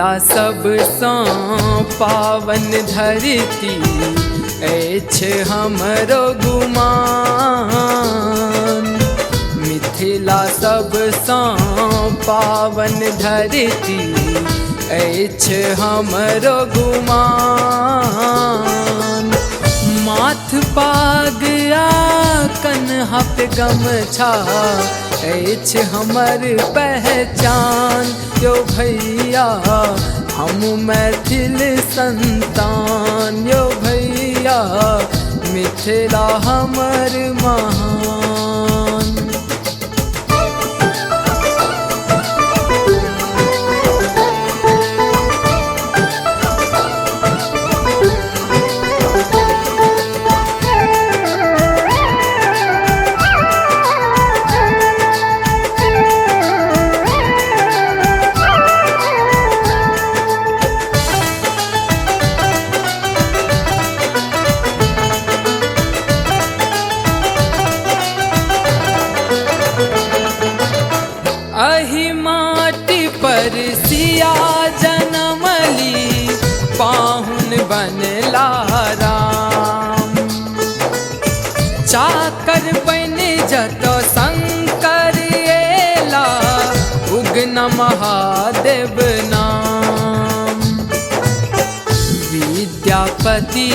मिथिला सबसँ पावन धरती अछि हमरो गुमान। मिथिला सबसँ पावन धरती अछि हमरो गुमान। माथ पाग आ कन्हा पे गमछा अछि हमर पहचान। यो भैया हम मैथिल संतान, यो भैया मिथिला हमर महान। अहि माटी पर सिया जनमली, पाहुन बनला राम। चाकर बन जतो शंकर एला, उगन महादेव नाम। विद्यापति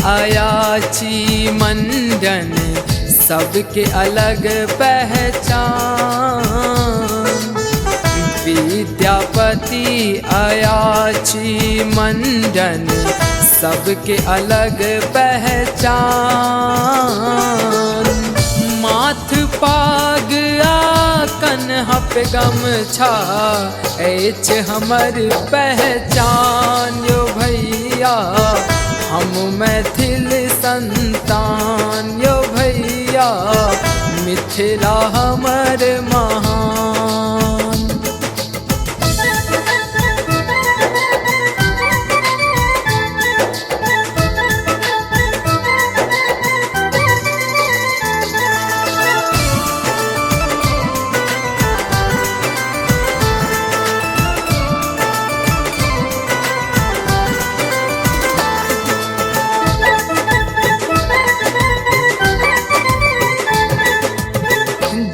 अयाची मंडन, सबके अलग पहचान। विद्यापति अयाची मंडन, सबके अलग पहचान। माथ पाग आ कन्हा पे गमछा अछि हमर पहचान। यो भैया हम मैथिल संतान, यो भैया मिथिला हमर महान।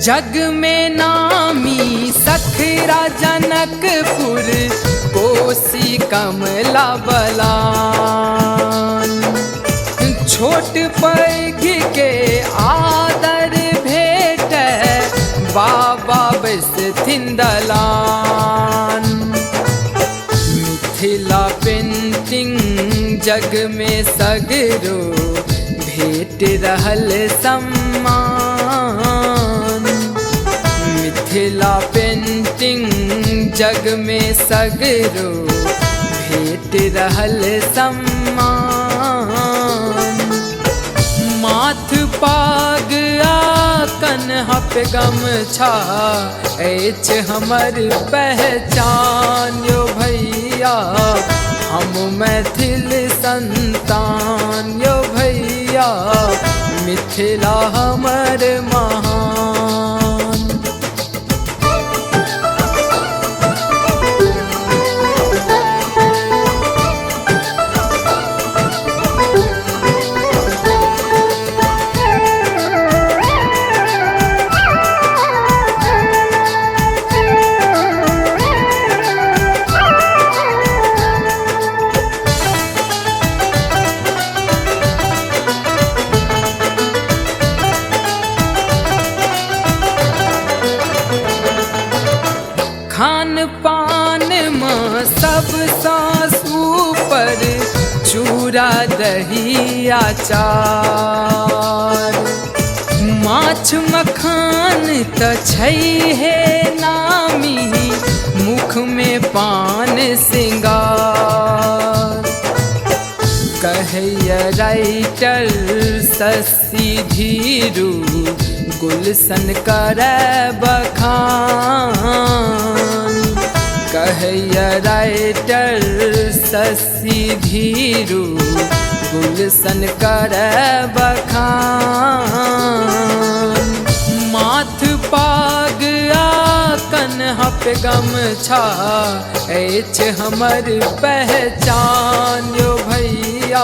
जग में नामी सखरा जनकपुर, कोसी कमला बलान। छोट पैघ के आदर भेट, बाबा बैसथिन दलान। मिथिला पेंटिंग जग में सगरो, भेट रहल सम्मान। मिथिला पेंटिंग जग में सगरो, भेट रहल सम्मान। माथ पाग आ कन्हा पे गमछा अछि हमर पहचान। यो भैया हम मैथिल संतान, यो भैया मिथिला हमर महान। खान पान में सबसँ ऊपर, चूड़ा दही अचार। माछ मखान त छैहे नामी, मुख में पान सिंगार। कहैया राइटर शशि धीरू, गुलशन करे बखान। कहैया राइटर शशि धीरू, गुलशन करे बखान। माथ पाग आ हप गमछा अछि हमर पहचान यो भैया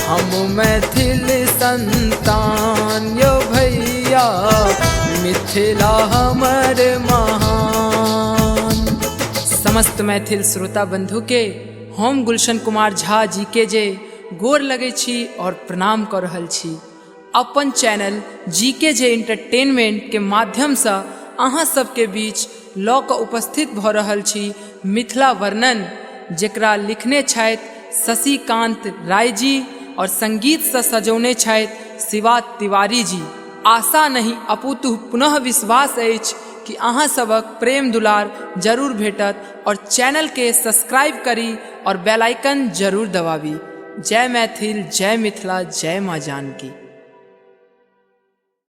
हम मैथिल संतान यो भैया मिथिला हमर महान। समस्त मैथिल श्रोता बंधु के हम गुलशन कुमार झा जी के जे गोर लगे छी और प्रणाम कर रहल छी। अपन चैनल जी के जे इंटरटेनमेंट के माध्यम से अहाँ सबके बीच लऽ कऽ उपस्थित भऽ रहल छी मिथिला वर्णन, जेकरा लिखने छथि शशिकांत राय जी और संगीत से सजौने छथि शिवा तिवारी जी। आशा नहीं अपुतु पुनः विश्वास अछि कि अहाँ सबक प्रेम दुलार जरूर भेटत और चैनल के सब्सक्राइब करी और बेल आइकन जरूर दबाबी। जय मैथिल, जय मिथिला, जय माँ जानकी।